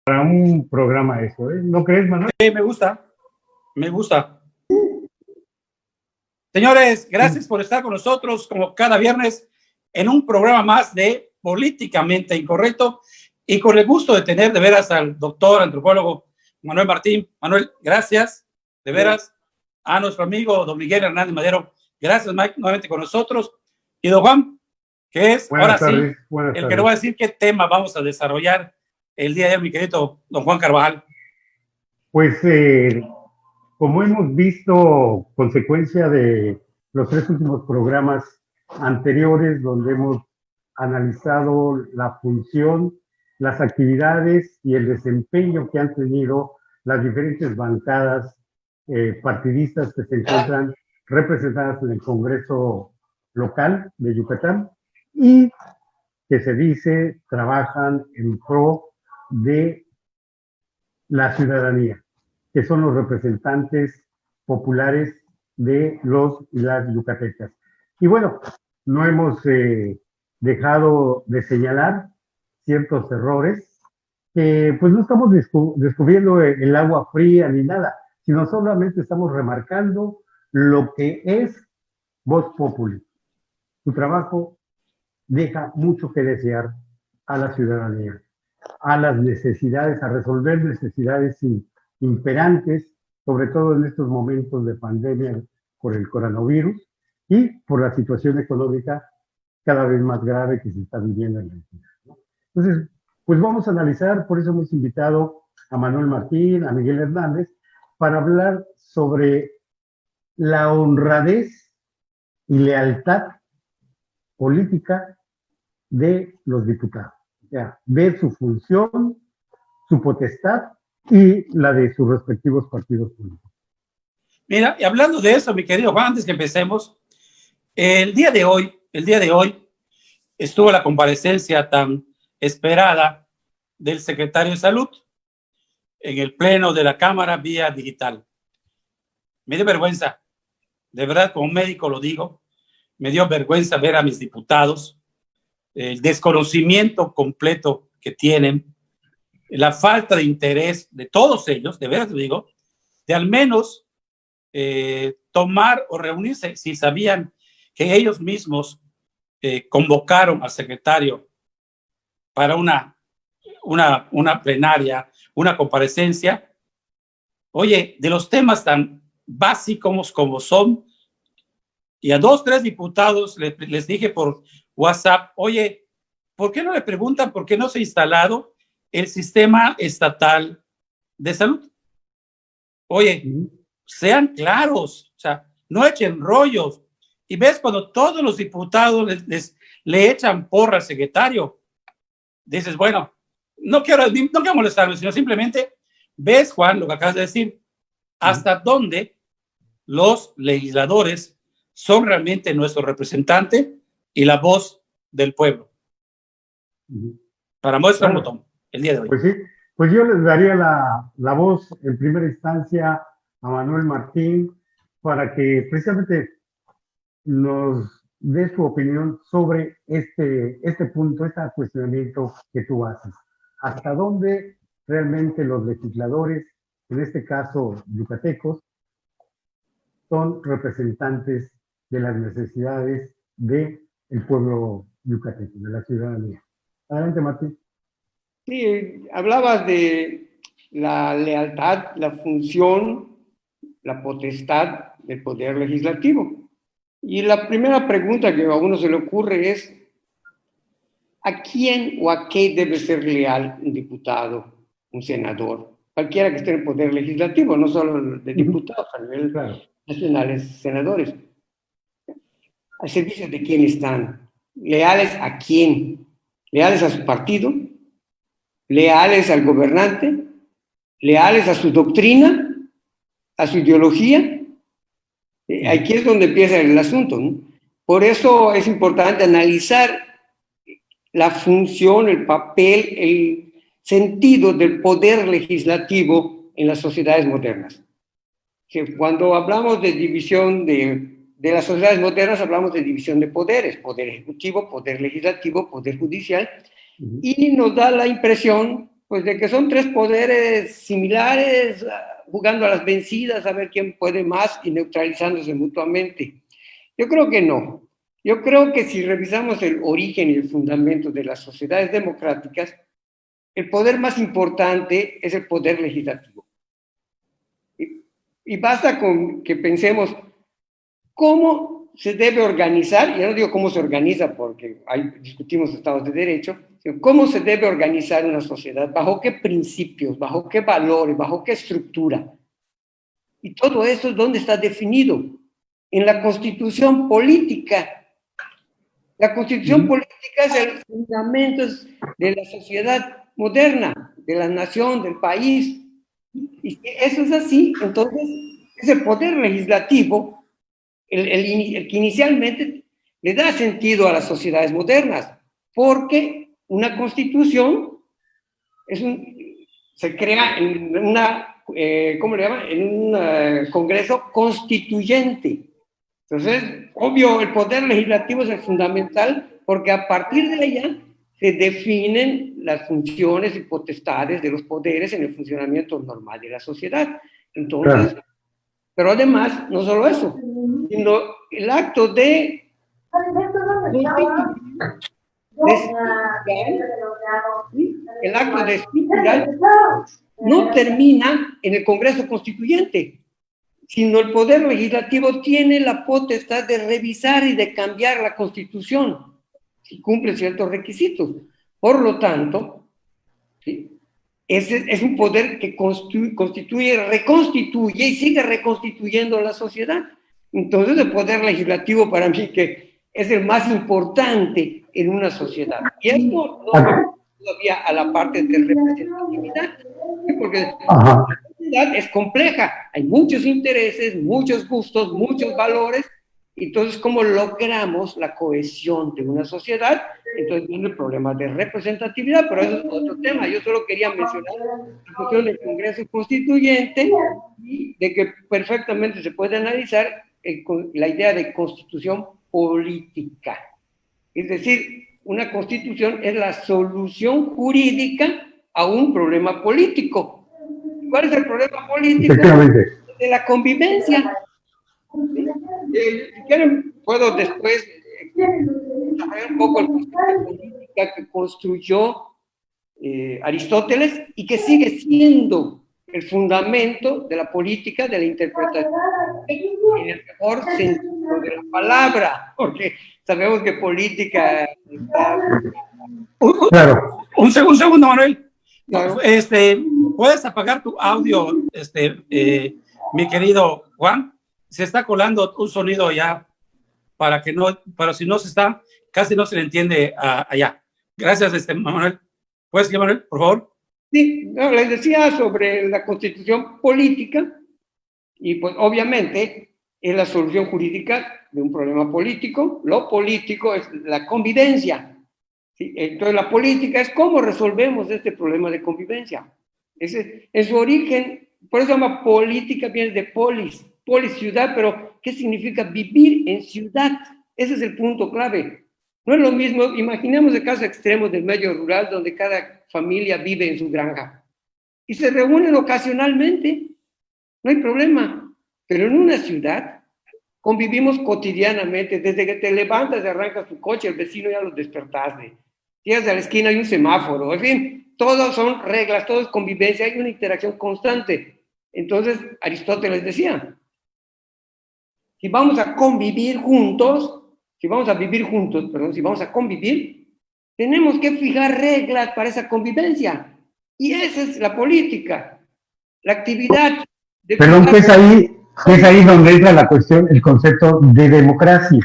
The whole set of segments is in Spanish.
para un programa eso, ¿eh? ¿No crees, Manuel? Sí, me gusta, me gusta. Señores, gracias por estar con nosotros como cada viernes en un programa más de Políticamente Incorrecto y con el gusto de tener de veras al doctor antropólogo Manuel Martín. Manuel, gracias, de veras, a nuestro amigo don Miguel Hernández Madero. Gracias, Mike, nuevamente con nosotros. Y don Juan, que es Buenas ahora tardes, sí el que nos va a decir qué tema vamos a desarrollar el día de hoy, mi querido don Juan Carvajal. Pues como hemos visto, consecuencia de los 3 últimos programas anteriores, donde hemos analizado la función, las actividades y el desempeño que han tenido las diferentes bancadas partidistas que se encuentran representadas en el Congreso local de Yucatán y que se dice trabajan en pro de la ciudadanía, que son los representantes populares de los y las yucatecas. Y bueno, no hemos dejado de señalar ciertos errores que pues no estamos descubriendo el agua fría ni nada, sino solamente estamos remarcando lo que es Vox Populi. Su trabajo deja mucho que desear a la ciudadanía, a las necesidades, a resolver necesidades imperantes, sobre todo en estos momentos de pandemia por el coronavirus y por la situación económica cada vez más grave que se está viviendo en la entidad, ¿no? Entonces, pues vamos a analizar, por eso hemos invitado a Manuel Martín, a Miguel Hernández, para hablar sobre la honradez y lealtad política de los diputados. O sea, ver su función, su potestad y la de sus respectivos partidos políticos. Mira, y hablando de eso, mi querido Juan, antes que empecemos, el día de hoy estuvo la comparecencia tan esperada del secretario de Salud en el pleno de la Cámara vía digital. Me dio vergüenza, de verdad, como médico lo digo, me dio vergüenza ver a mis diputados, el desconocimiento completo que tienen, la falta de interés de todos ellos, de verdad lo digo, de al menos tomar o reunirse si sabían que ellos mismos convocaron al secretario para una plenaria, una comparecencia. Oye, de los temas tan básicos como son, y a 2, 3 diputados les dije por WhatsApp, oye, ¿por qué no le preguntan por qué no se ha instalado el sistema estatal de salud? Oye, sean claros, o sea, no echen rollos. Y ves cuando todos los diputados le echan porra al secretario, dices, bueno, no quiero molestarme, sino simplemente ves, Juan, lo que acabas de decir, hasta dónde los legisladores son realmente nuestro representante y la voz del pueblo. Para muestra un botón el día de hoy. Pues sí, pues yo les daría la voz en primera instancia a Manuel Martín para que precisamente nos dé su opinión sobre este punto, este cuestionamiento que tú haces. ¿Hasta dónde realmente los legisladores, en este caso yucatecos, son representantes de las necesidades del pueblo yucateco, de la ciudadanía? Adelante, Martín. Sí, hablabas de la lealtad, la función, la potestad del poder legislativo. Y la primera pregunta que a uno se le ocurre es, ¿a quién o a qué debe ser leal un diputado, un senador? Cualquiera que esté en el poder legislativo, no solo de diputados, a nivel nacional, senadores. ¿Al servicio de quién están? ¿Leales a quién? ¿Leales a su partido? ¿Leales al gobernante? ¿Leales a su doctrina? ¿A su ideología? Aquí es donde empieza el asunto, ¿no? Por eso es importante analizar la función, el papel, el sentido del poder legislativo en las sociedades modernas. Que cuando hablamos de división de las sociedades modernas, hablamos de división de poderes, poder ejecutivo, poder legislativo, poder judicial, y nos da la impresión, pues de que son tres poderes similares, jugando a las vencidas, a ver quién puede más y neutralizándose mutuamente. Yo creo que no. Yo creo que si revisamos el origen y el fundamento de las sociedades democráticas, el poder más importante es el poder legislativo. Y basta con que pensemos cómo se debe organizar, ya no digo cómo se organiza porque discutimos estados de derecho, sino cómo se debe organizar una sociedad, bajo qué principios, bajo qué valores, bajo qué estructura. Y todo eso, ¿dónde está definido? En la constitución política. La constitución política es el fundamento de la sociedad moderna, de la nación, del país. Y si eso es así, entonces es el poder legislativo el que inicialmente le da sentido a las sociedades modernas, porque una constitución se crea en una, ¿cómo le llaman? En un congreso constituyente. Entonces, obvio, el poder legislativo es el fundamental, porque a partir de ella se definen las funciones y potestades de los poderes en el funcionamiento normal de la sociedad. Entonces, claro. Pero además, no solo eso, sino el acto de estipular no termina en el Congreso Constituyente, sino el Poder Legislativo tiene la potestad de revisar y de cambiar la Constitución, si cumple ciertos requisitos. Por lo tanto, ¿sí? Ese es un poder que constituye, reconstituye y sigue reconstituyendo la sociedad. Entonces, el Poder Legislativo para mí que es el más importante en una sociedad. Y esto no todavía a la parte de representatividad, porque la sociedad es compleja, hay muchos intereses, muchos gustos, muchos valores. Entonces, ¿cómo logramos la cohesión de una sociedad? Entonces viene el problema de representatividad, pero eso es otro tema. Yo solo quería mencionar la cuestión del Congreso Constituyente y de que perfectamente se puede analizar la idea de constitución política. Es decir, una constitución es la solución jurídica a un problema político. ¿Cuál es el problema político? De la convivencia. Si quieren, puedo después saber un poco el concepto de política que construyó Aristóteles y que sigue siendo el fundamento de la política, de la interpretación, en el mejor sentido de la palabra, porque sabemos que política está... Claro. Un segundo, Manuel. Claro. ¿Puedes apagar tu audio, mi querido Juan? Se está colando un sonido ya para que no, pero si no se está, casi no se le entiende allá. Gracias, Manuel. ¿Puedes ir, Manuel, por favor? Sí, no, les decía sobre la constitución política y pues obviamente es la solución jurídica de un problema político. Lo político es la convivencia. ¿Sí? Entonces la política es cómo resolvemos este problema de convivencia. En su origen, por eso se llama política, viene de polis ciudad, pero ¿qué significa vivir en ciudad? Ese es el punto clave. No es lo mismo, imaginemos el caso extremo del medio rural donde cada familia vive en su granja y se reúnen ocasionalmente, no hay problema, pero en una ciudad convivimos cotidianamente, desde que te levantas y arrancas tu coche, el vecino ya lo despertaste, llegas a la esquina, hay un semáforo, en fin, todos son reglas, todo es convivencia, hay una interacción constante. Entonces, Aristóteles decía, si vamos a convivir juntos, si vamos a convivir, tenemos que fijar reglas para esa convivencia. Y esa es la política, la actividad. Perdón, que es ahí donde entra la cuestión, el concepto de democracia.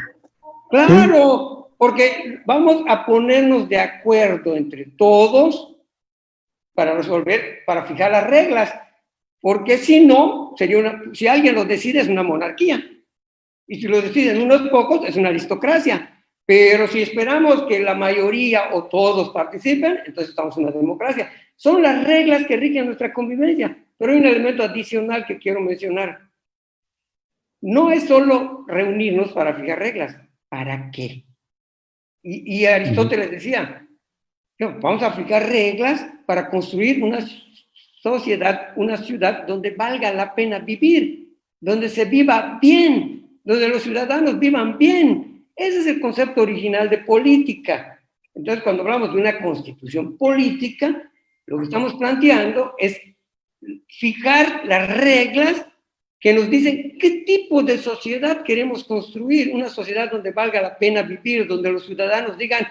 Claro, ¿sí? Porque vamos a ponernos de acuerdo entre todos para resolver, para fijar las reglas. Porque si no, si alguien lo decide, es una monarquía. Y si lo deciden unos pocos, es una aristocracia. Pero si esperamos que la mayoría o todos participen, entonces estamos en una democracia. Son las reglas que rigen nuestra convivencia. Pero hay un elemento adicional que quiero mencionar. No es solo reunirnos para fijar reglas. ¿Para qué? Y Aristóteles decía, Vamos a aplicar reglas para construir una sociedad, una ciudad donde valga la pena vivir, donde se viva bien, donde los ciudadanos vivan bien. Ese es el concepto original de política. Entonces, cuando hablamos de una constitución política, lo que estamos planteando es fijar las reglas que nos dicen qué tipo de sociedad queremos construir, una sociedad donde valga la pena vivir, donde los ciudadanos digan,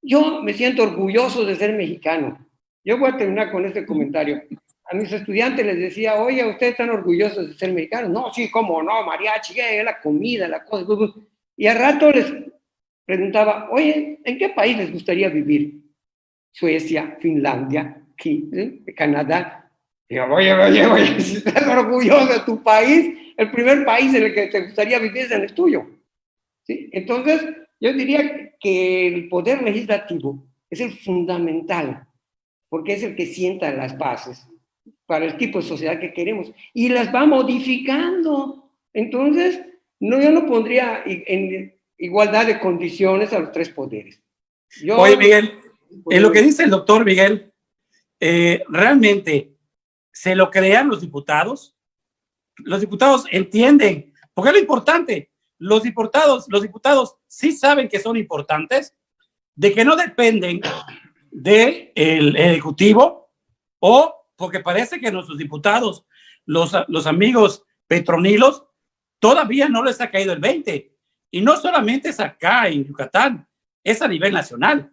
yo me siento orgulloso de ser mexicano. Yo voy a terminar con este comentario. A mis estudiantes les decía, oye, ¿ustedes están orgullosos de ser mexicanos? No, sí, cómo no, mariachi, la comida, la cosa. Y al rato les preguntaba, oye, ¿en qué país les gustaría vivir? Suecia, Finlandia, Canadá. Digo, oye, si estás orgulloso de tu país, el primer país en el que te gustaría vivir es en el tuyo. ¿Sí? Entonces, yo diría que el poder legislativo es el fundamental, porque es el que sienta las bases para el tipo de sociedad que queremos y las va modificando. Entonces, yo no pondría en igualdad de condiciones a los tres poderes. Oye, Miguel, en lo que dice el doctor Miguel, realmente se lo crean los diputados entienden, porque es lo importante. Los diputados sí saben que son importantes, de que no dependen del Ejecutivo, o porque parece que nuestros diputados, los amigos petronilos, todavía no les ha caído el 20. Y no solamente es acá en Yucatán, es a nivel nacional.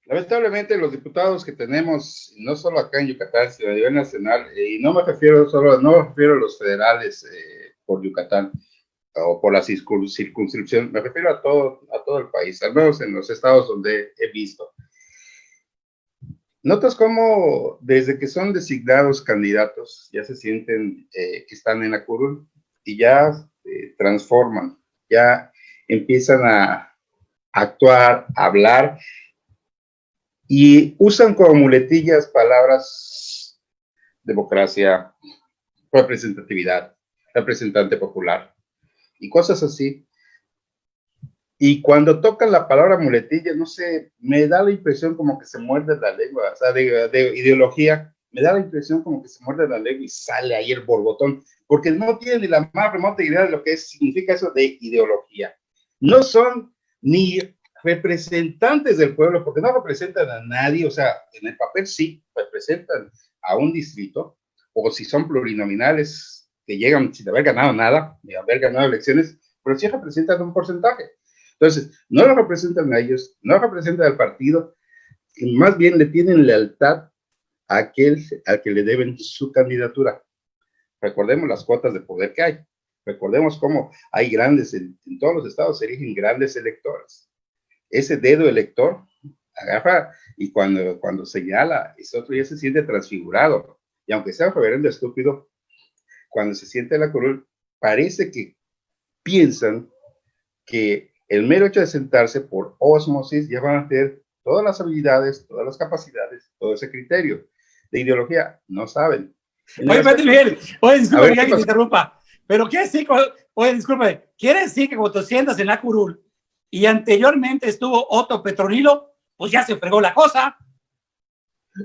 Lamentablemente los diputados que tenemos, no solo acá en Yucatán, sino a nivel nacional, y no me refiero a los federales por Yucatán o por la circunscripción, me refiero a todo el país, al menos en los estados donde he visto. Notas cómo desde que son designados candidatos ya se sienten que están en la curul y ya transforman, ya empiezan a actuar, a hablar, y usan como muletillas palabras democracia, representatividad, representante popular y cosas así. Y cuando tocan la palabra muletilla, no sé, me da la impresión como que se muerde la lengua, o sea, de ideología, me da la impresión como que se muerde la lengua y sale ahí el borbotón, porque no tienen ni la más remota idea de lo que significa eso de ideología. No son ni representantes del pueblo, porque no representan a nadie, o sea, en el papel sí, representan a un distrito, o si son plurinominales, que llegan sin haber ganado nada, ni haber ganado elecciones, pero sí representan un porcentaje. Entonces, no lo representan a ellos, no representan al partido, y más bien le tienen lealtad a aquel al que le deben su candidatura. Recordemos las cuotas de poder que hay. Recordemos cómo hay grandes, en todos los estados se eligen grandes electores. Ese dedo elector agarra y cuando señala, ese otro ya se siente transfigurado. Y aunque sea un reverendo estúpido, cuando se siente la curul, parece que piensan que el mero hecho de sentarse por ósmosis ya van a tener todas las habilidades, todas las capacidades, todo ese criterio. De ideología, no saben. Oye, Miguel, disculpa, Miguel, que te interrumpa, pero quiere decir, quiere decir que cuando te sientas en la curul y anteriormente estuvo Otto Petronilo, pues ya se fregó la cosa.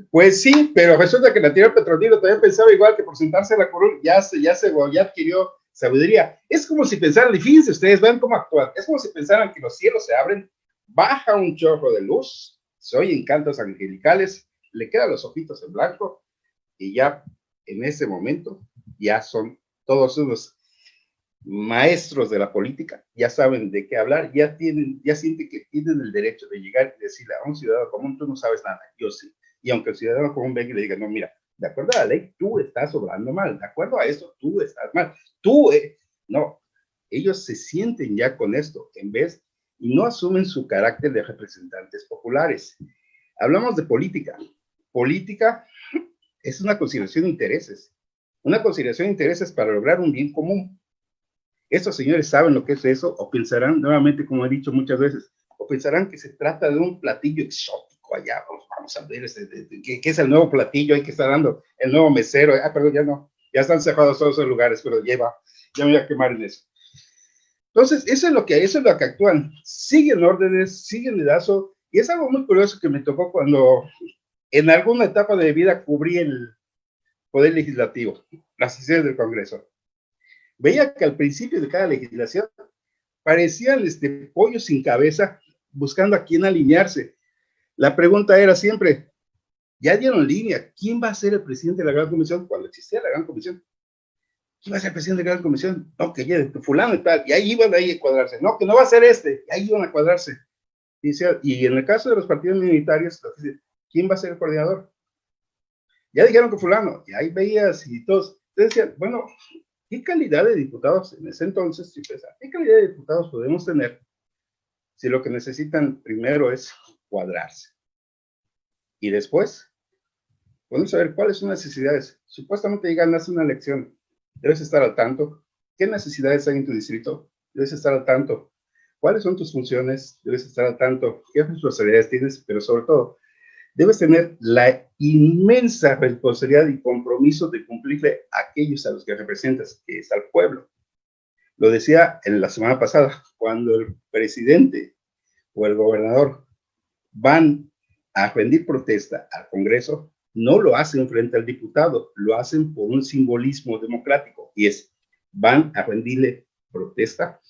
Pues sí, pero resulta que el anterior Petronilo también pensaba igual, que por sentarse en la curul ya adquirió sabiduría. Es como si pensaran, y fíjense ustedes, vean cómo actúan, es como si pensaran que los cielos se abren, baja un chorro de luz, se oyen cantos angelicales, le quedan los ojitos en blanco, y ya en ese momento ya son todos unos maestros de la política, ya saben de qué hablar, ya sienten que tienen el derecho de llegar y decirle a un ciudadano común, tú no sabes nada, yo sí. Y aunque el ciudadano común venga y le diga, no, mira, de acuerdo a la ley, tú estás obrando mal, de acuerdo a eso, tú estás mal, no, ellos se sienten ya con esto, en vez, y no asumen su carácter de representantes populares. Hablamos de política. Política es una consideración de intereses para lograr un bien común. Estos señores saben lo que es eso, o pensarán, nuevamente, como he dicho muchas veces, o pensarán que se trata de un platillo exótico allá, vamos a ver, ¿qué es el nuevo platillo? Hay que estar dando el nuevo mesero, perdón, ya no, ya están cerrados todos esos lugares, pero ya me voy a quemar en eso. Entonces, eso es lo que actúan. Siguen órdenes, siguen dedazo, y es algo muy curioso que me tocó cuando en alguna etapa de mi vida cubrí el Poder Legislativo, las sesiones del Congreso. Veía que al principio de cada legislación parecían pollos sin cabeza buscando a quién alinearse. La pregunta era siempre, ya dieron línea, ¿quién va a ser el presidente de la Gran Comisión? Cuando existía la Gran Comisión, ¿quién va a ser el presidente de la Gran Comisión? No, que ya, fulano y tal, y ahí iban ahí a cuadrarse. No, que no va a ser y ahí iban a cuadrarse. Y en el caso de los partidos minoritarios, ¿quién va a ser el coordinador? Ya dijeron que fulano, y ahí veías y todos. Entonces decían, bueno, ¿qué calidad de diputados en ese entonces, qué calidad de diputados podemos tener si lo que necesitan primero es cuadrarse? Y después, podemos saber cuáles son las necesidades. Supuestamente ganas una elección, debes estar al tanto. ¿Qué necesidades hay en tu distrito? Debes estar al tanto. ¿Cuáles son tus funciones? Debes estar al tanto. ¿Qué responsabilidades tienes? Pero sobre todo, debes tener la inmensa responsabilidad y compromiso de cumplirle a aquellos a los que representas, que es al pueblo. Lo decía en la semana pasada, cuando el presidente o el gobernador van a rendir protesta al Congreso, no lo hacen frente al diputado, lo hacen por un simbolismo democrático, y van a rendirle protesta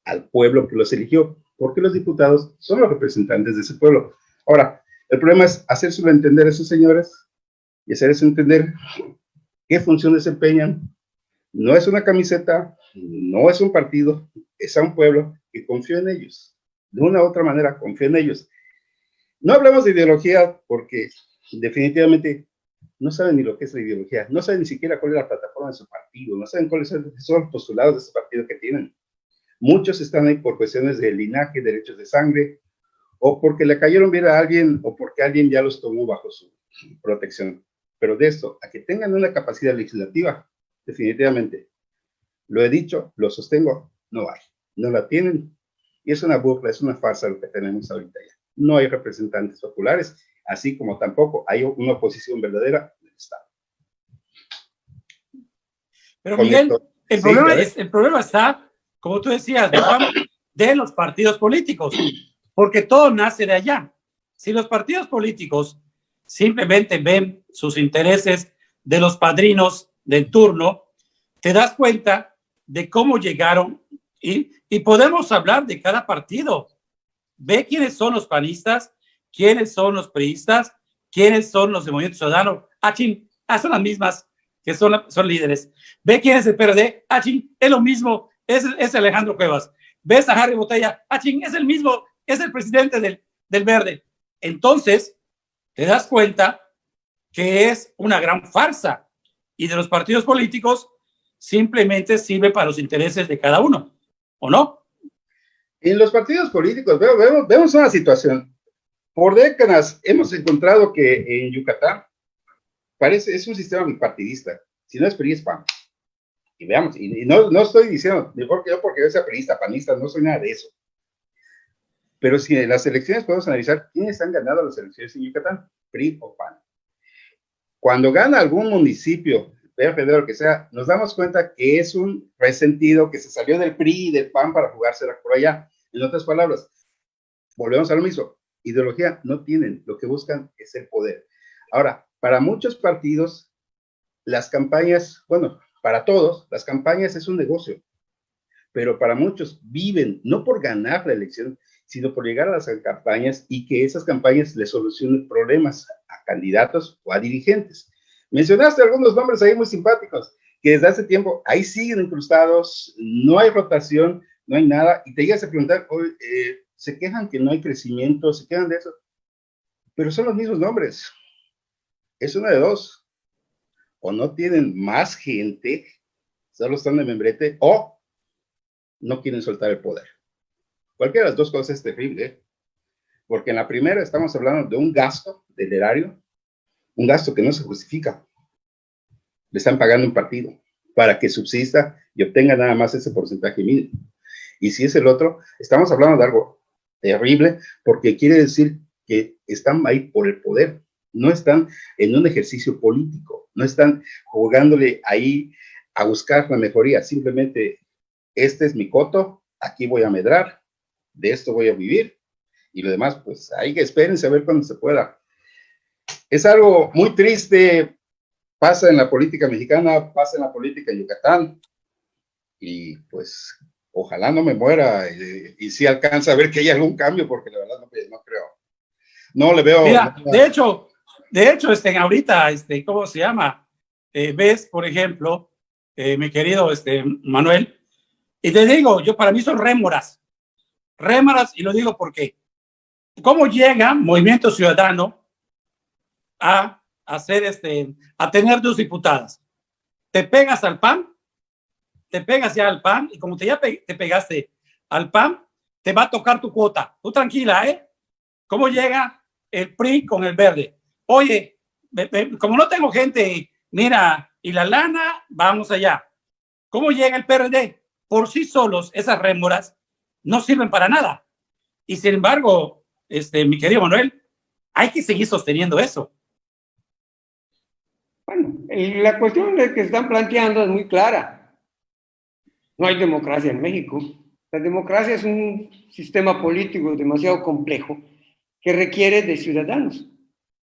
al pueblo que los eligió, porque los diputados son los representantes de ese pueblo. Ahora, el problema es hacérselo entender a esos señores y hacerles entender qué función desempeñan. No es una camiseta, no es un partido, es a un pueblo que confía en ellos. De una u otra manera, confía en ellos. No hablamos de ideología porque definitivamente no saben ni lo que es la ideología, no saben ni siquiera cuál es la plataforma de su partido, no saben cuáles son los postulados de ese partido que tienen. Muchos están ahí por cuestiones de linaje, derechos de sangre, o porque le cayeron bien a alguien, o porque alguien ya los tomó bajo su protección. Pero de esto, a que tengan una capacidad legislativa, definitivamente, lo he dicho, lo sostengo, no hay, no la tienen, y es una burla, es una farsa lo que tenemos ahorita ya. No hay representantes populares, así como tampoco hay una oposición verdadera del Estado. Pero Miguel, el problema está, como tú decías, ¿no, Juan? De los partidos políticos, porque todo nace de allá. Si los partidos políticos simplemente ven sus intereses de los padrinos del turno, te das cuenta de cómo llegaron y podemos hablar de cada partido. Ve quiénes son los panistas, quiénes son los priistas, quiénes son los de Movimiento Ciudadano. Son las mismas que son líderes. Ve quién es el PRD. Es lo mismo, es Alejandro Cuevas. Ves a Harry Botella. Es el mismo, es el presidente del Verde. Entonces, te das cuenta que es una gran farsa y de los partidos políticos simplemente sirve para los intereses de cada uno, ¿o no? En los partidos políticos vemos una situación. Por décadas hemos encontrado que en Yucatán es un sistema bipartidista. Si no es PRI, es PAN. Y veamos, y no estoy diciendo, mejor que yo porque yo sea priista, panista, no soy nada de eso. Pero si en las elecciones podemos analizar quiénes han ganado las elecciones en Yucatán, PRI o PAN. Cuando gana algún municipio, federal, que sea, nos damos cuenta que es un resentido que se salió del PRI y del PAN para jugársela por allá. En otras palabras, volvemos a lo mismo. Ideología no tienen, lo que buscan es el poder. Ahora, para muchos partidos, las campañas, bueno, para todos, las campañas es un negocio, pero para muchos viven no por ganar la elección, sino por llegar a las campañas y que esas campañas les solucionen problemas a candidatos o a dirigentes. Mencionaste algunos nombres ahí muy simpáticos, que desde hace tiempo ahí siguen incrustados, no hay rotación, no hay nada, y te llegas a preguntar, se quejan que no hay crecimiento, se quejan de eso, pero son los mismos nombres. Es una de dos. O no tienen más gente, solo están de membrete, o no quieren soltar el poder. Cualquiera de las dos cosas es terrible, porque en la primera estamos hablando de un gasto del erario, un gasto que no se justifica. Le están pagando un partido para que subsista y obtenga nada más ese porcentaje mínimo. Y si es el otro, estamos hablando de algo terrible, porque quiere decir que están ahí por el poder, no están en un ejercicio político, no están jugándole ahí a buscar la mejoría, simplemente este es mi coto, aquí voy a medrar, de esto voy a vivir, y lo demás, pues hay que espérense a ver cuándo se pueda. Es algo muy triste, pasa en la política mexicana, pasa en la política de Yucatán, y pues ojalá no me muera y sí alcanza a ver que hay algún cambio, porque la verdad no creo. No le veo. Mira, de hecho, ahorita, ¿cómo se llama? Ves, por ejemplo, mi querido Manuel, y te digo, para mí son rémoras, y lo digo porque, ¿cómo llega Movimiento Ciudadano a hacer a tener 2 diputadas? Te pegas al PAN, y como ya te pegaste al PAN, te va a tocar tu cuota. Tú tranquila, ¿eh? ¿Cómo llega el PRI con el verde? Oye, como no tengo gente, mira, y la lana, vamos allá. ¿Cómo llega el PRD? Por sí solos, esas rémoras no sirven para nada. Y sin embargo, mi querido Manuel, hay que seguir sosteniendo eso. Bueno, la cuestión que están planteando es muy clara. No hay democracia en México. La democracia es un sistema político demasiado complejo que requiere de ciudadanos.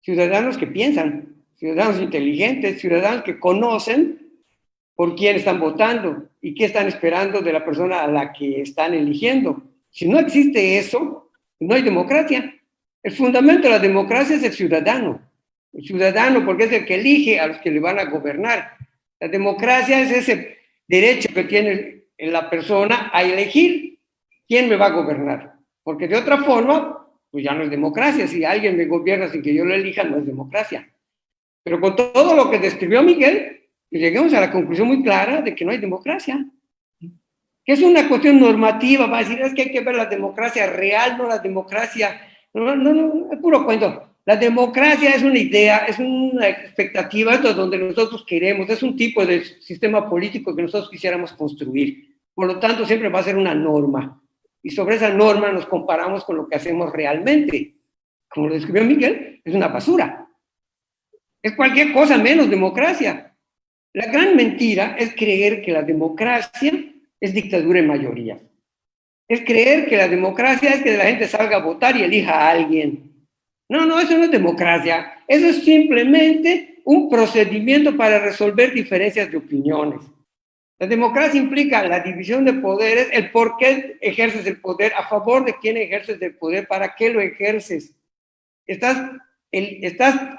Ciudadanos que piensan, ciudadanos inteligentes, ciudadanos que conocen por quién están votando y qué están esperando de la persona a la que están eligiendo. Si no existe eso, no hay democracia. El fundamento de la democracia es el ciudadano. El ciudadano, porque es el que elige a los que le van a gobernar. La democracia es ese derecho que tiene la persona a elegir quién me va a gobernar. Porque de otra forma, pues ya no es democracia. Si alguien me gobierna sin que yo lo elija, no es democracia. Pero con todo lo que describió Miguel, llegamos a la conclusión muy clara de que no hay democracia. Que es una cuestión normativa, va a decir, es que hay que ver la democracia real, no la democracia. No, es puro cuento. La democracia es una idea, es una expectativa, esto es donde nosotros queremos, es un tipo de sistema político que nosotros quisiéramos construir. Por lo tanto, siempre va a ser una norma. Y sobre esa norma nos comparamos con lo que hacemos realmente. Como lo describió Miguel, es una basura. Es cualquier cosa menos democracia. La gran mentira es creer que la democracia es dictadura en mayoría. Es creer que la democracia es que la gente salga a votar y elija a alguien. No, eso no es democracia. Eso es simplemente un procedimiento para resolver diferencias de opiniones. La democracia implica la división de poderes, el por qué ejerces el poder, a favor de quién ejerces el poder, para qué lo ejerces. Estás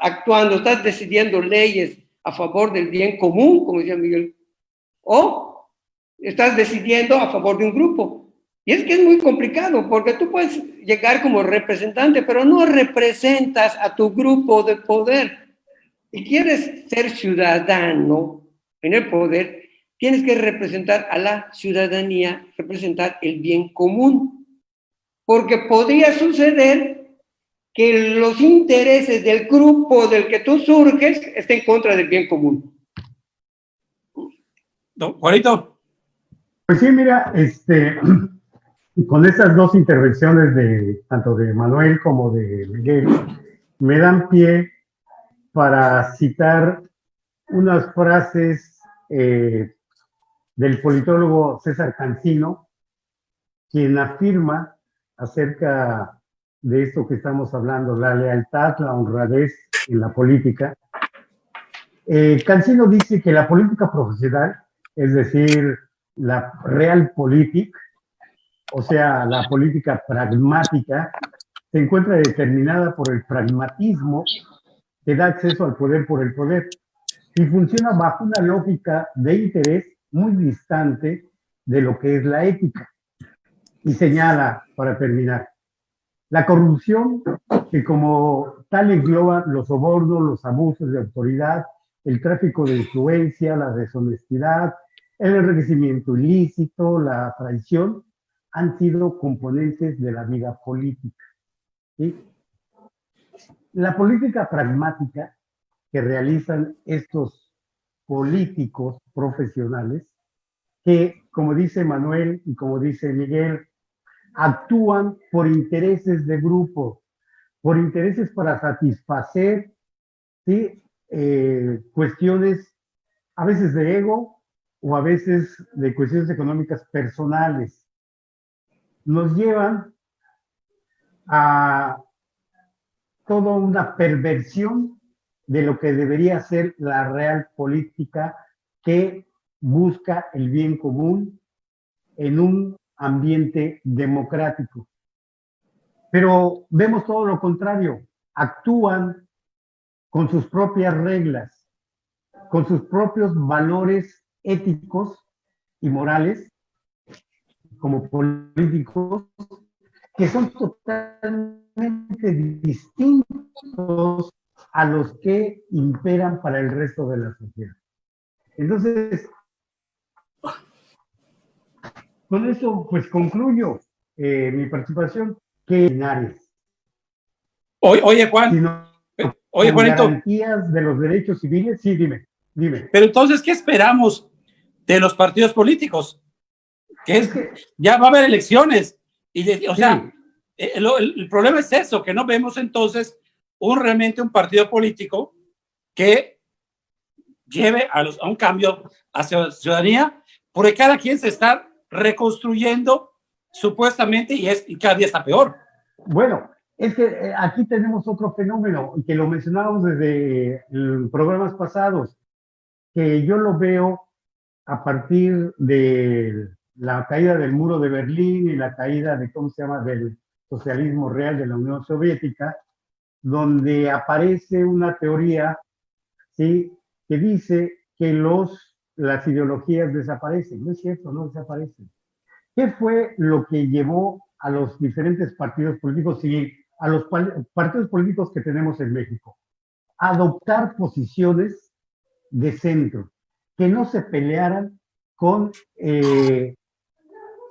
actuando, estás decidiendo leyes a favor del bien común, como decía Miguel, o estás decidiendo a favor de un grupo. Y es que es muy complicado, porque tú puedes llegar como representante, pero no representas a tu grupo de poder. Y quieres ser ciudadano en el poder, tienes que representar a la ciudadanía, representar el bien común. Porque podría suceder que los intereses del grupo del que tú surges estén en contra del bien común. ¿No, Juanito? Pues sí, mira, con esas 2 intervenciones tanto de Manuel como de Miguel, me dan pie para citar unas frases del politólogo César Cancino, quien afirma acerca de esto que estamos hablando, la lealtad, la honradez en la política. Cancino dice que la política profesional, es decir, la realpolitik, o sea, la política pragmática, se encuentra determinada por el pragmatismo que da acceso al poder por el poder y funciona bajo una lógica de interés muy distante de lo que es la ética. Y señala, para terminar, la corrupción, que como tal engloba los sobornos, los abusos de autoridad, el tráfico de influencia, la deshonestidad, el enriquecimiento ilícito, la traición, han sido componentes de la vida política. ¿Sí? La política pragmática que realizan estos políticos profesionales, que, como dice Manuel y como dice Miguel, actúan por intereses de grupo, por intereses para satisfacer, ¿sí? Cuestiones a veces de ego o a veces de cuestiones económicas personales. nos llevan a toda una perversión de lo que debería ser la real política que busca el bien común en un ambiente democrático. Pero vemos todo lo contrario, actúan con sus propias reglas, con sus propios valores éticos y morales como políticos, que son totalmente distintos a los que imperan para el resto de la sociedad. Entonces, con eso pues concluyo mi participación, que Oye, Juan, sino oye, con Juanito, garantías de los derechos civiles. Sí, dime. pero entonces, ¿qué esperamos de los partidos políticos? Ya va a haber elecciones. O sea, el problema es eso, que no vemos entonces realmente un partido político que lleve a un cambio hacia la ciudadanía, porque cada quien se está reconstruyendo supuestamente y cada día está peor. Bueno, es que aquí tenemos otro fenómeno que lo mencionábamos desde programas pasados, que yo lo veo a partir de la caída del muro de Berlín y la caída de, ¿cómo se llama?, del socialismo real de la Unión Soviética, donde aparece una teoría, ¿sí?, que dice que las ideologías desaparecen. No es cierto, no desaparecen. ¿Qué fue lo que llevó a los diferentes partidos políticos y a los partidos políticos que tenemos en México? Adoptar posiciones de centro, que no se pelearan con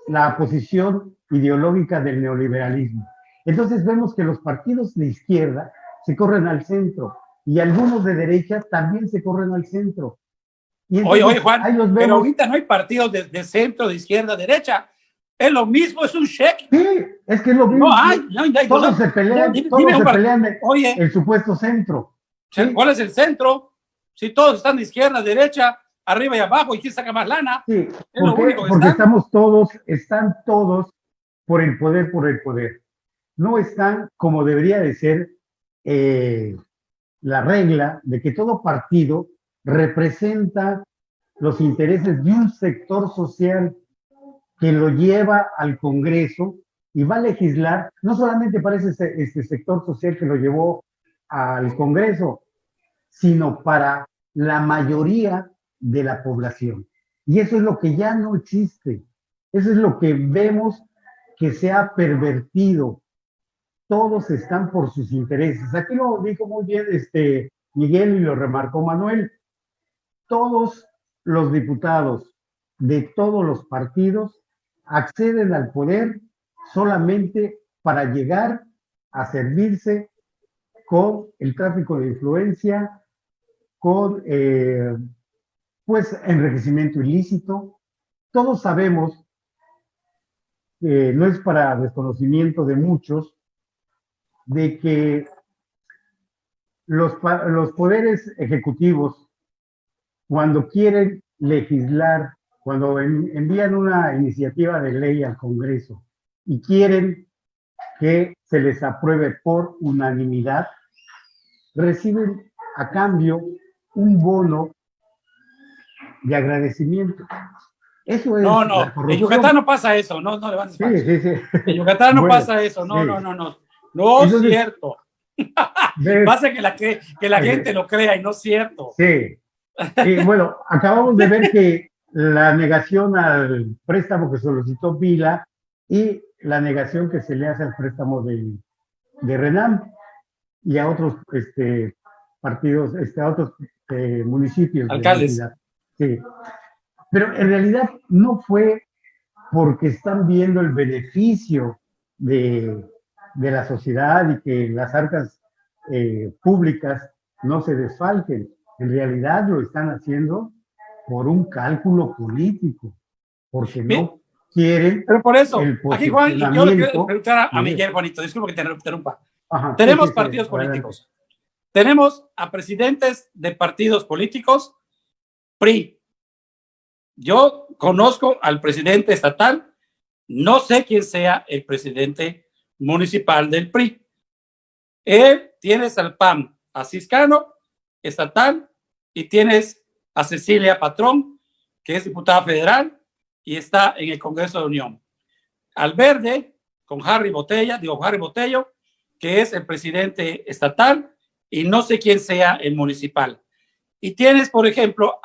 la posición ideológica del neoliberalismo. Entonces vemos que los partidos de izquierda se corren al centro y algunos de derecha también se corren al centro. Y entonces, oye, Juan, pero ahorita no hay partidos de centro, de izquierda, derecha. Es lo mismo, es un cheque. Sí, es que es lo mismo. No hay. Todos se pelean, oye, el supuesto centro. ¿Sí? ¿Cuál es el centro? Si todos están de izquierda, derecha, arriba y abajo, ¿y quién saca más lana? Sí, porque están todos por el poder. No están como debería de ser la regla de que todo partido representa los intereses de un sector social que lo lleva al Congreso y va a legislar, no solamente para este sector social que lo llevó al Congreso, sino para la mayoría de la población. Y eso es lo que ya no existe. Eso es lo que vemos que se ha pervertido. Todos están por sus intereses. Aquí lo dijo muy bien Miguel y lo remarcó Manuel. Todos los diputados de todos los partidos acceden al poder solamente para llegar a servirse con el tráfico de influencia, con pues enriquecimiento ilícito. Todos sabemos, no es para desconocimiento de muchos, de que los poderes ejecutivos, cuando quieren legislar, cuando envían una iniciativa de ley al Congreso y quieren que se les apruebe por unanimidad, reciben a cambio un bono de agradecimiento. Eso es no, la corrupción. En Yucatán no pasa eso, no levantes falso. Sí. En Yucatán no pasa eso, no. No es cierto. Pasa que la gente lo crea y no es cierto. Sí. Y bueno, acabamos de ver que la negación al préstamo que solicitó Vila y la negación que se le hace al préstamo de RENAM y a otros partidos, a otros municipios. Alcaldes. Sí. Pero en realidad no fue porque están viendo el beneficio de la sociedad y que las arcas públicas no se desfalquen. En realidad lo están haciendo por un cálculo político, porque no quieren. Pero por eso, aquí Juan, yo le quiero preguntar a Miguel, Juanito, disculpa que te interrumpa. Ajá, tenemos partidos políticos. Adelante. Tenemos a presidentes de partidos políticos, PRI. Yo conozco al presidente estatal No sé quién sea el presidente municipal del PRI. Tienes al PAN, a Ciscano, estatal, y tienes a Cecilia Patrón, que es diputada federal y está en el Congreso de Unión. Al Verde, con Harry Botello, que es el presidente estatal, y no sé quién sea el municipal. Y tienes, por ejemplo,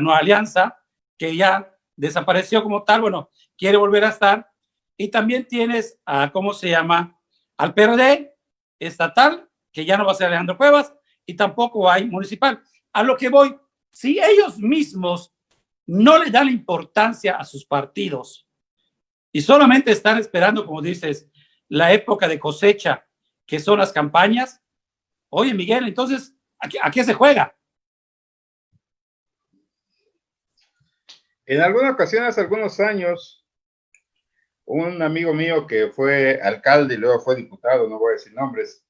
Nueva Alianza, que ya desapareció como tal, bueno, quiere volver a estar. Y también tienes ¿cómo se llama? Al PRD estatal, que ya no va a ser Alejandro Cuevas, y tampoco hay municipal. A lo que voy, si ellos mismos no le dan importancia a sus partidos y solamente están esperando, como dices, la época de cosecha, que son las campañas, oye, Miguel, entonces, ¿a qué se juega? En alguna ocasión, hace algunos años, un amigo mío que fue alcalde y luego fue diputado, no voy a decir nombres,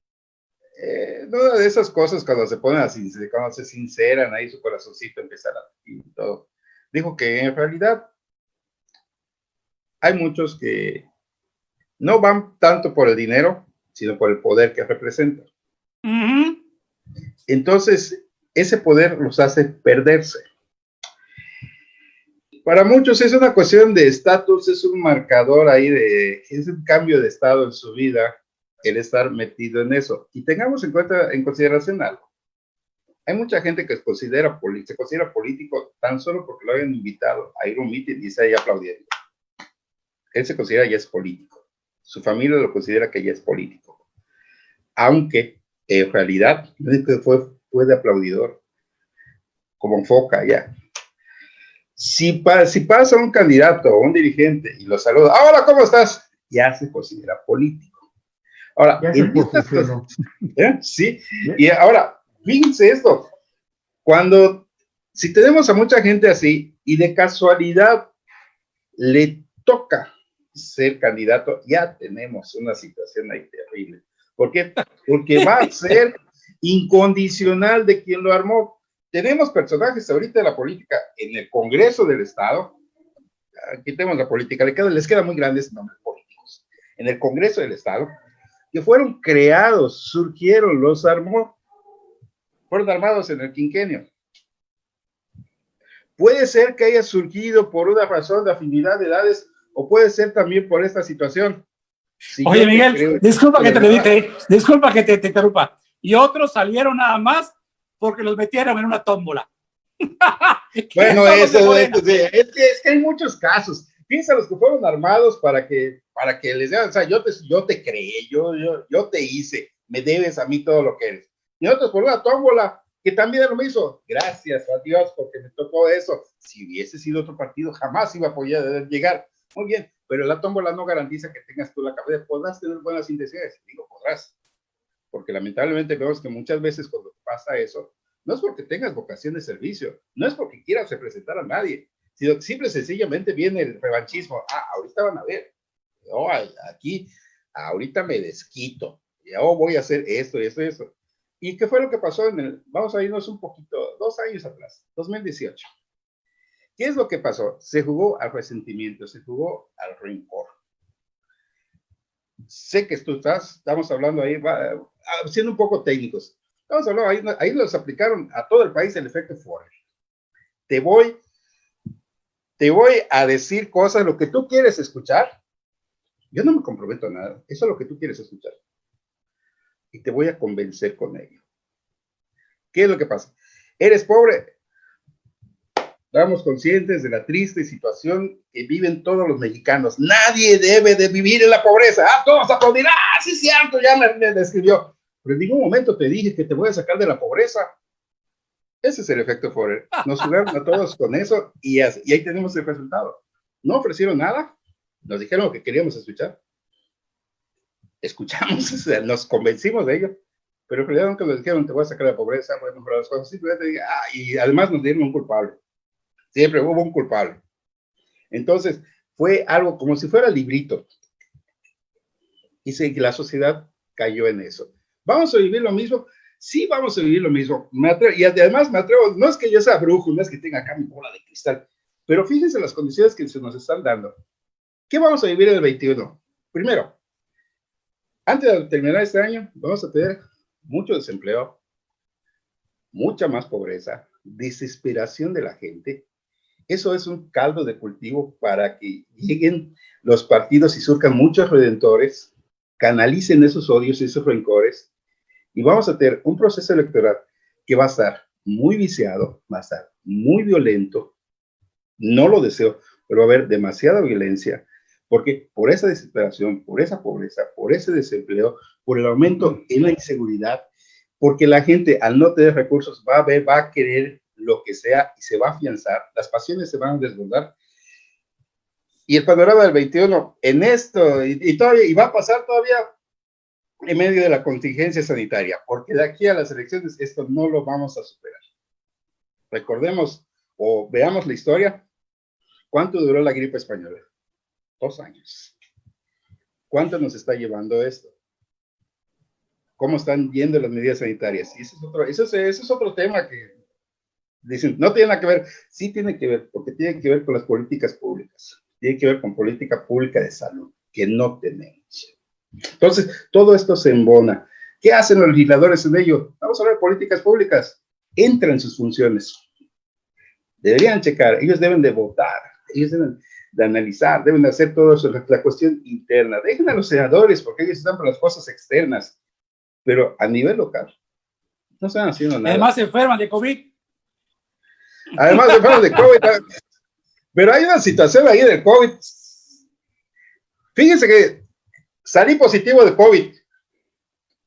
una de esas cosas cuando se ponen así, cuando se sinceran ahí su corazoncito empieza a latir y todo, dijo que en realidad hay muchos que no van tanto por el dinero, sino por el poder que representan. Entonces, ese poder los hace perderse. Para muchos es una cuestión de estatus, es un marcador ahí es un cambio de estado en su vida, el estar metido en eso. Y tengamos en cuenta, en consideración algo. Hay mucha gente que se considera político tan solo porque lo hayan invitado a ir a un mitin y está ahí aplaudiendo. Él se considera ya es político. Su familia lo considera que ya es político. Aunque, en realidad, fue de aplaudidor, como foca ya. Si pasa un candidato o un dirigente y lo saluda, hola, ¿cómo estás? Ya se considera político. Ahora, en estas cosas, sí, y ahora, fíjense esto, si tenemos a mucha gente así y de casualidad le toca ser candidato, ya tenemos una situación ahí terrible. ¿Por qué? Porque va a ser incondicional de quien lo armó. Tenemos personajes ahorita de la política en el Congreso del Estado, quitemos la política, les queda muy grandes nombres políticos, en el Congreso del Estado, que fueron creados, surgieron, los armó, fueron armados en el quinquenio. Puede ser que haya surgido por una razón de afinidad de edades, o puede ser también por esta situación. Oye, Miguel, disculpa que te interrumpa. Y otros salieron nada más porque los metieron en una tómbola. Bueno, es que hay muchos casos. Piensa los que fueron armados para que les digan, o sea, yo te creé, yo te hice, me debes a mí todo lo que eres. Y otros por una tómbola, que también lo hizo. Gracias a Dios porque me tocó eso. Si hubiese sido otro partido, jamás iba a poder llegar. Muy bien, pero la tómbola no garantiza que tengas tú la cabeza. Podrás tener buenas intenciones, digo, podrás. Porque lamentablemente vemos que muchas veces cuando pasa eso, no es porque tengas vocación de servicio, no es porque quieras representar a nadie, sino que simple y sencillamente viene el revanchismo. Ahorita van a ver, aquí, ahorita me desquito, yo voy a hacer esto y esto y esto. ¿Y qué fue lo que pasó vamos a irnos un poquito, 2 años atrás, 2018? ¿Qué es lo que pasó? Se jugó al resentimiento, se jugó al rencor. Sé que estamos hablando ahí, siendo un poco técnicos. Estamos hablando, ahí los aplicaron a todo el país el efecto Forer. Te voy a decir cosas, lo que tú quieres escuchar. Yo no me comprometo a nada, eso es lo que tú quieres escuchar. Y te voy a convencer con ello. ¿Qué es lo que pasa? ¿Eres pobre? Estamos conscientes de la triste situación que viven todos los mexicanos. Nadie debe de vivir en la pobreza. Todos aplaudir. Sí, cierto, ya me describió. Pero en ningún momento te dije que te voy a sacar de la pobreza. Ese es el efecto Forer. Nos jugaron a todos con eso y ahí tenemos el resultado. No ofrecieron nada, nos dijeron lo que queríamos escuchar. Escuchamos, nos convencimos de ello, pero en realidad nunca nos dijeron te voy a sacar de la pobreza, voy a mejorar las cosas. Simplemente y además nos dieron un culpable. Siempre hubo un culpable. Entonces, fue algo como si fuera el librito. Y la sociedad cayó en eso. ¿Vamos a vivir lo mismo? Sí, vamos a vivir lo mismo. Y además me atrevo, no es que yo sea brujo, no es que tenga acá mi bola de cristal, pero fíjense las condiciones que se nos están dando. ¿Qué vamos a vivir en el 21? Primero, antes de terminar este año, vamos a tener mucho desempleo, mucha más pobreza, desesperación de la gente. Eso es un caldo de cultivo para que lleguen los partidos y surcan muchos redentores, canalicen esos odios y esos rencores, y vamos a tener un proceso electoral que va a estar muy viciado, va a estar muy violento. No lo deseo, pero va a haber demasiada violencia, porque por esa desesperación, por esa pobreza, por ese desempleo, por el aumento en la inseguridad, porque la gente al no tener recursos va a ver, va a querer lo que sea y se va a afianzar, las pasiones se van a desbordar. Y el panorama del 21 en esto, todavía, y va a pasar todavía en medio de la contingencia sanitaria, porque de aquí a las elecciones esto no lo vamos a superar. Recordemos o veamos la historia. ¿Cuánto duró la gripe española? 2 años. ¿Cuánto nos está llevando esto? ¿Cómo están yendo las medidas sanitarias? Y ese es otro tema que dicen, no tiene nada que ver. Sí tiene que ver, porque tiene que ver con las políticas públicas. Tiene que ver con política pública de salud, que no tenemos. Entonces, todo esto se embona. ¿Qué hacen los legisladores en ello? Vamos a hablar de políticas públicas. Entra en sus funciones. Deberían checar, ellos deben de votar, ellos deben de analizar, deben de hacer todo eso, la cuestión interna. Dejen a los senadores, porque ellos están por las cosas externas, pero a nivel local no están haciendo nada. Además se enferman de COVID. Además se enferman de COVID. Pero hay una situación ahí del COVID. Fíjense que salí positivo de COVID,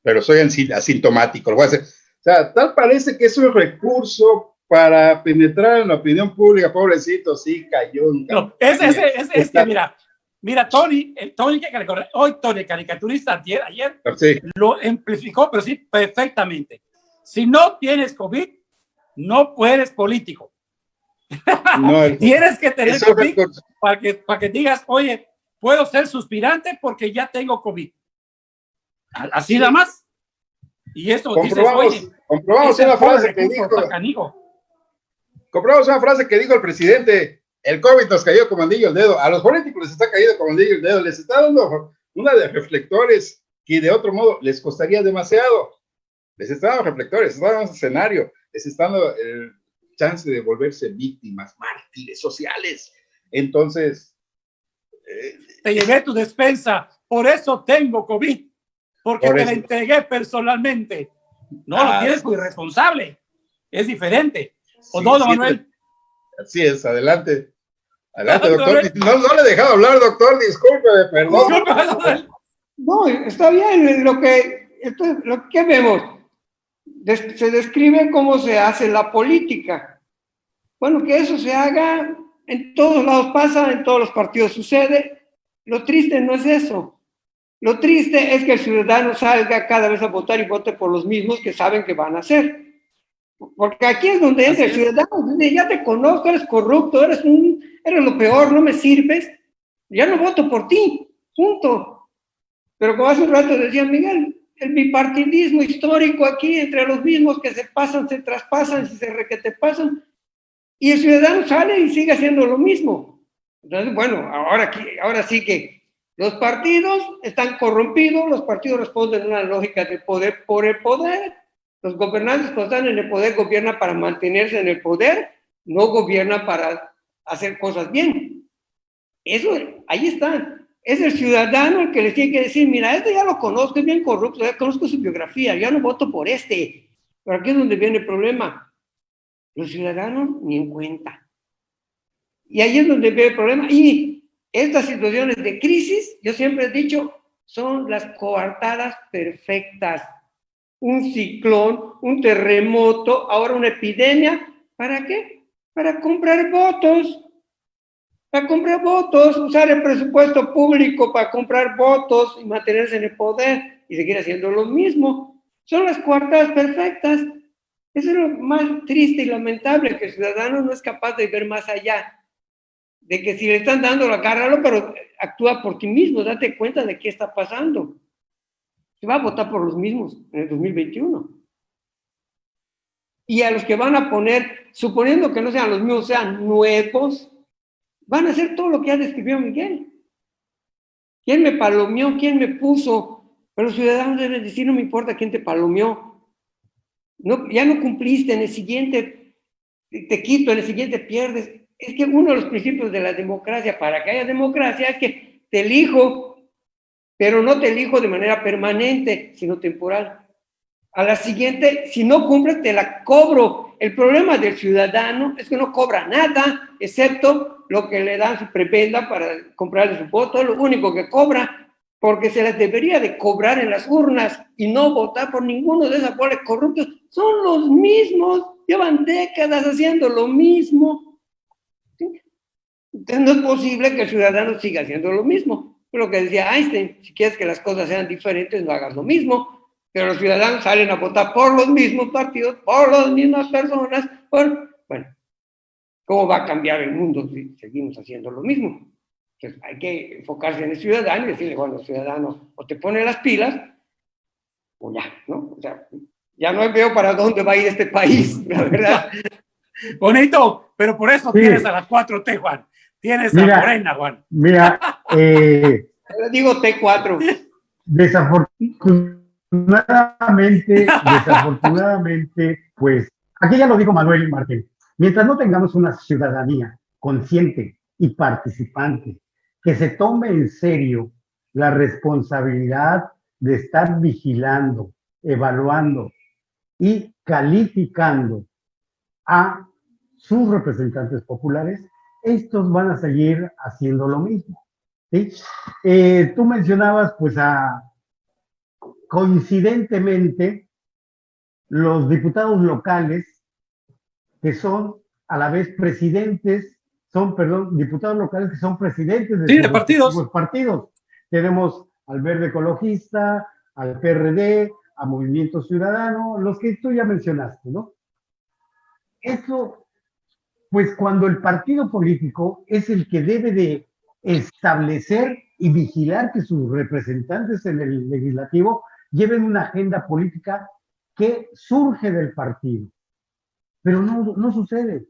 pero soy asintomático. O sea, tal parece que es un recurso para penetrar en la opinión pública. Pobrecito, sí, cayó. No, es que mira, Tony, hoy Tony, caricaturista, ayer sí, lo amplificó, pero sí, perfectamente. Si no tienes COVID, no eres político. No, tienes que tener COVID para que digas, oye, puedo ser suspirante porque ya tengo COVID. Así nada más. Y eso comprobamos una frase que dijo. Comprobamos una frase que dijo el presidente: el COVID nos cayó como anillo al dedo. A los políticos les está cayendo como anillo al dedo. Les está dando una de reflectores que de otro modo les costaría demasiado. Les está dando reflectores, les está dando escenario, les está dando el chance de volverse víctimas, mártires sociales. Entonces, te llevé tu despensa, por eso tengo COVID, porque te la entregué personalmente. No lo tienes como irresponsable, es diferente. ¿O sí, no, Manuel? Así es, adelante. Adelante, doctor. No le he dejado hablar, doctor, discúlpeme, perdón. No, está bien, lo que vemos. Se describe cómo se hace la política. Bueno, que eso se haga, en todos lados pasa, en todos los partidos sucede. Lo triste no es eso. Lo triste es que el ciudadano salga cada vez a votar y vote por los mismos que saben que van a hacer. Porque aquí es donde entra el ciudadano. Ya te conozco, eres corrupto, eres lo peor, no me sirves. Ya no voto por ti, punto. Pero como hace un rato decía Miguel, el bipartidismo histórico aquí entre los mismos que se pasan, se traspasan, se requetepasan, y el ciudadano sale y sigue haciendo lo mismo. Entonces, bueno, ahora sí que los partidos están corrompidos, los partidos responden a una lógica de poder por el poder. Los gobernantes cuando están en el poder gobiernan para mantenerse en el poder, no gobiernan para hacer cosas bien. Eso, ahí está. Es el ciudadano el que les tiene que decir, mira, este ya lo conozco, es bien corrupto, ya conozco su biografía, ya no voto por este. Pero aquí es donde viene el problema. Los ciudadanos ni en cuenta. Y ahí es donde viene el problema. Y estas situaciones de crisis, yo siempre he dicho, son las coartadas perfectas. Un ciclón, un terremoto, ahora una epidemia. ¿Para qué? Para comprar votos. Para comprar votos, usar el presupuesto público para comprar votos y mantenerse en el poder y seguir haciendo lo mismo. Son las coartadas perfectas. Eso es lo más triste y lamentable, que el ciudadano no es capaz de ver más allá. De que si le están dando, agárralo, pero actúa por ti mismo, date cuenta de qué está pasando. Se va a votar por los mismos en el 2021. Y a los que van a poner, suponiendo que no sean los mismos, sean nuevos, van a hacer todo lo que ya describió Miguel. ¿Quién me palomeó? ¿Quién me puso? Pero los ciudadanos deben decir, no me importa quién te palomeó. No, ya no cumpliste, en el siguiente te quito, en el siguiente pierdes. Es que uno de los principios de la democracia, para que haya democracia, es que te elijo, pero no te elijo de manera permanente, sino temporal. A la siguiente, si no cumples, te la cobro. El problema del ciudadano es que no cobra nada, excepto lo que le dan su prebenda para comprarle su voto, lo único que cobra, porque se les debería de cobrar en las urnas y no votar por ninguno de esos boles corruptos. Son los mismos, llevan décadas haciendo lo mismo. ¿Sí? Entonces no es posible que el ciudadano siga haciendo lo mismo. Lo que decía Einstein, si quieres que las cosas sean diferentes, no hagas lo mismo. Pero los ciudadanos salen a votar por los mismos partidos, por las mismas personas, bueno, ¿cómo va a cambiar el mundo si seguimos haciendo lo mismo? Entonces hay que enfocarse en el ciudadano y decirle, bueno, el ciudadano o te pone las pilas, o ya, ¿no? O sea, ya no veo para dónde va a ir este país, la verdad. Bonito, pero por eso Sí. tienes a la 4T, Juan. Tienes Mira, a Morena, Juan. Mira, Digo T4. desafortunadamente, pues, aquí ya lo dijo Manuel Martín, mientras no tengamos una ciudadanía consciente y participante, que se tome en serio la responsabilidad de estar vigilando, evaluando y calificando a sus representantes populares, estos van a seguir haciendo lo mismo, ¿sí? Tú mencionabas, pues, coincidentemente, los diputados locales, que son a la vez diputados locales que son presidentes de sus partidos. partidos. Tenemos al Verde Ecologista, al PRD, a Movimiento Ciudadano, los que tú ya mencionaste, ¿no? Eso, pues cuando el partido político es el que debe de establecer y vigilar que sus representantes en el legislativo lleven una agenda política que surge del partido, pero no sucede.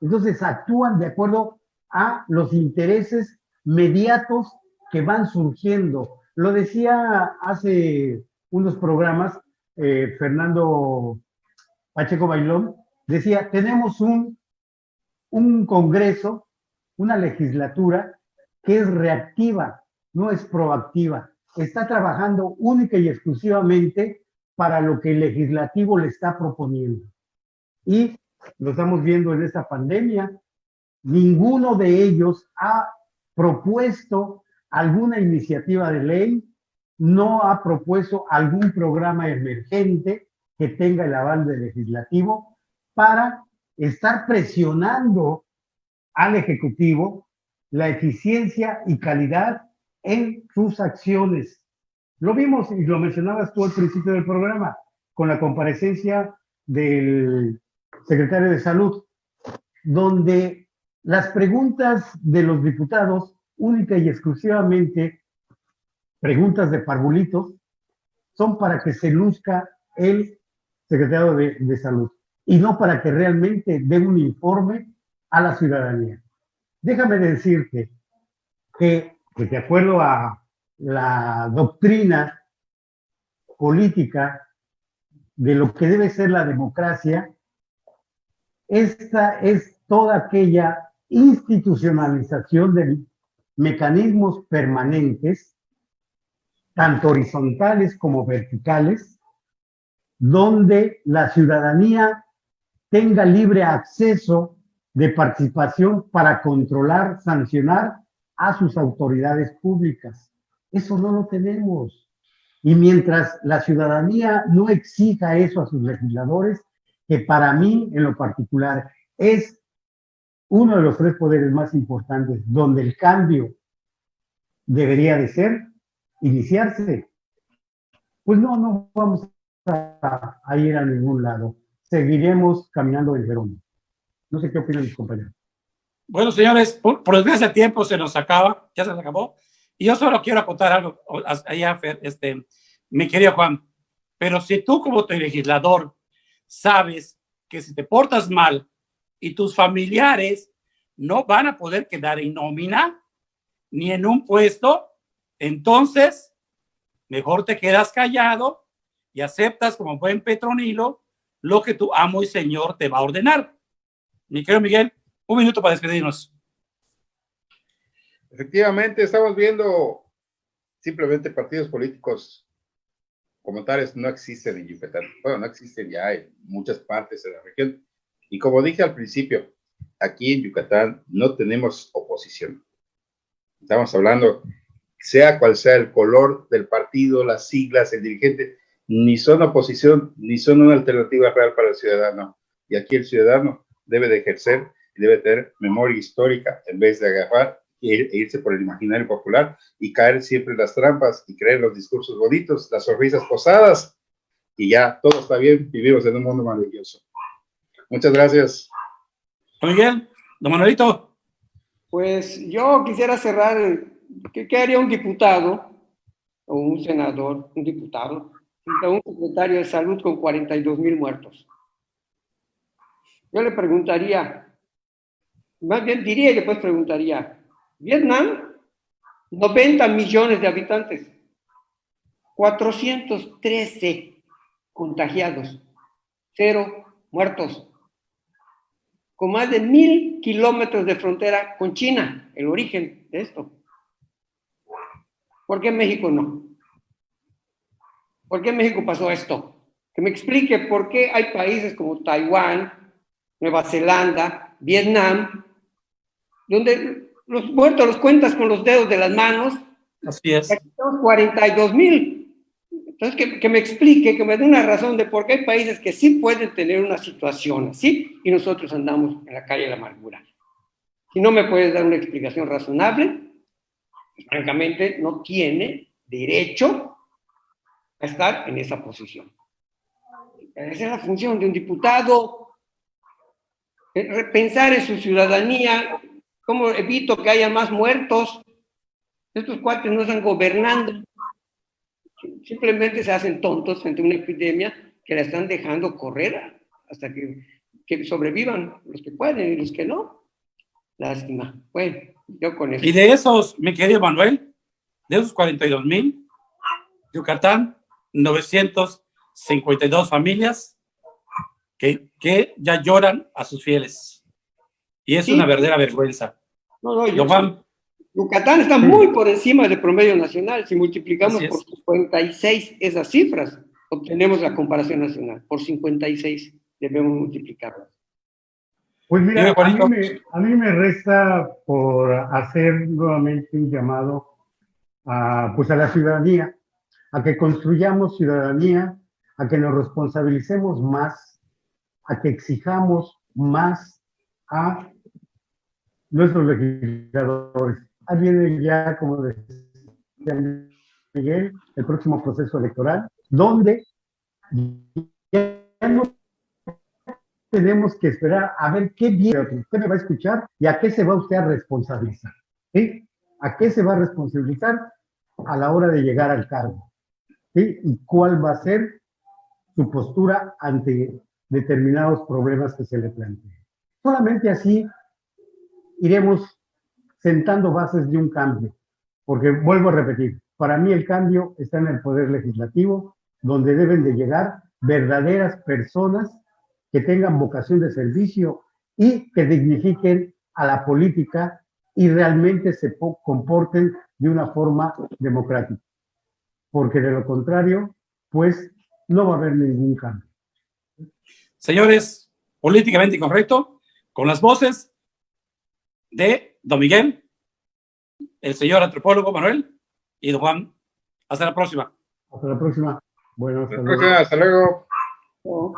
Entonces actúan de acuerdo a los intereses mediatos que van surgiendo. Lo decía hace unos programas Fernando Pacheco Bailón, decía, tenemos un Congreso, una legislatura que es reactiva, no es proactiva. Está trabajando única y exclusivamente para lo que el legislativo le está proponiendo. Y lo estamos viendo en esta pandemia. Ninguno de ellos ha propuesto alguna iniciativa de ley, no ha propuesto algún programa emergente que tenga el aval del legislativo para estar presionando al Ejecutivo la eficiencia y calidad en sus acciones. Lo vimos y lo mencionabas tú al principio del programa, con la comparecencia del secretario de Salud, donde las preguntas de los diputados, única y exclusivamente preguntas de parvulitos, son para que se luzca el secretario de Salud y no para que realmente dé un informe a la ciudadanía. Déjame decirte que, pues, de acuerdo a la doctrina política de lo que debe ser la democracia, esta es toda aquella institucionalización de mecanismos permanentes, tanto horizontales como verticales, donde la ciudadanía tenga libre acceso de participación para controlar, sancionar a sus autoridades públicas. Eso no lo tenemos. Y mientras la ciudadanía no exija eso a sus legisladores, que para mí, en lo particular, es uno de los tres poderes más importantes, donde el cambio debería de ser, iniciarse, pues no vamos a ir a ningún lado. Seguiremos caminando en Verón. No sé qué opinan mis compañeros. Bueno, señores, por desgracia el tiempo se nos acaba, ya se nos acabó. Y yo solo quiero acotar algo allá, mi querido Juan. Pero si tú como legislador sabes que si te portas mal y tus familiares no van a poder quedar en nómina ni en un puesto, entonces mejor te quedas callado y aceptas como buen Petronilo lo que tu amo y señor te va a ordenar. Mi querido Miguel, un minuto para despedirnos. Efectivamente, estamos viendo simplemente partidos políticos como tales no existen en Yucatán. Bueno, no existen ya en muchas partes de la región. Y como dije al principio, aquí en Yucatán no tenemos oposición. Estamos hablando, sea cual sea el color del partido, las siglas, el dirigente, ni son oposición, ni son una alternativa real para el ciudadano. Y aquí el ciudadano debe de ejercer y debe tener memoria histórica en vez de agarrar e irse por el imaginario popular y caer siempre en las trampas y creer los discursos bonitos, las sonrisas posadas y ya, todo está bien, vivimos en un mundo maravilloso. Muchas gracias. Don Miguel, don Manuelito. Pues yo quisiera cerrar, ¿qué haría un diputado o un senador, un diputado, frente a un secretario de salud con 42,000 muertos? Yo le preguntaría, más bien diría y después preguntaría, Vietnam, 90 millones de habitantes, 413 contagiados, 0 muertos, con más de 1,000 kilómetros de frontera con China, el origen de esto. ¿Por qué México no? ¿Por qué México pasó esto? Que me explique por qué hay países como Taiwán, Nueva Zelanda, Vietnam, donde los muertos los cuentas con los dedos de las manos. Así es. Aquí tenemos 42,000. Entonces, que me explique, que me dé una razón de por qué hay países que sí pueden tener una situación así y nosotros andamos en la calle de la amargura. Si no me puedes dar una explicación razonable, pues, francamente no tiene derecho a estar en esa posición. Esa es la función de un diputado, pensar en su ciudadanía, cómo evito que haya más muertos. Estos cuates no están gobernando, simplemente se hacen tontos frente a una epidemia que la están dejando correr hasta que sobrevivan los que pueden y los que no. Lástima. Bueno, yo con eso. Y de esos, mi querido Manuel, de esos 42,000, Yucatán, 952 familias que ya lloran a sus fieles. Y es Sí. una verdadera vergüenza. No, Don Juan, Yucatán está muy por encima del promedio nacional. Si multiplicamos Así es. por 56 esas cifras, obtenemos la comparación nacional. Por 56 debemos multiplicarlas. Pues Dime, mira, Juanito. a mí me resta por hacer nuevamente un llamado pues a la ciudadanía, a que construyamos ciudadanía, a que nos responsabilicemos más, a que exijamos más a nuestros legisladores. Ahí viene ya, como decía Miguel, el próximo proceso electoral, donde ya no tenemos que esperar a ver qué viene, usted me va a escuchar y a qué se va usted a responsabilizar. ¿Sí? ¿A qué se va a responsabilizar a la hora de llegar al cargo? ¿Sí? ¿Y cuál va a ser su postura ante determinados problemas que se le planteen? Solamente así iremos sentando bases de un cambio, porque vuelvo a repetir, para mí el cambio está en el poder legislativo, donde deben de llegar verdaderas personas que tengan vocación de servicio y que dignifiquen a la política y realmente se comporten de una forma democrática, porque de lo contrario, pues no va a haber ningún cambio. Señores, políticamente incorrecto, con las voces de don Miguel, el señor antropólogo Manuel y don Juan. Hasta la próxima. Hasta la próxima. Bueno, hasta luego. Hasta luego. ¿No?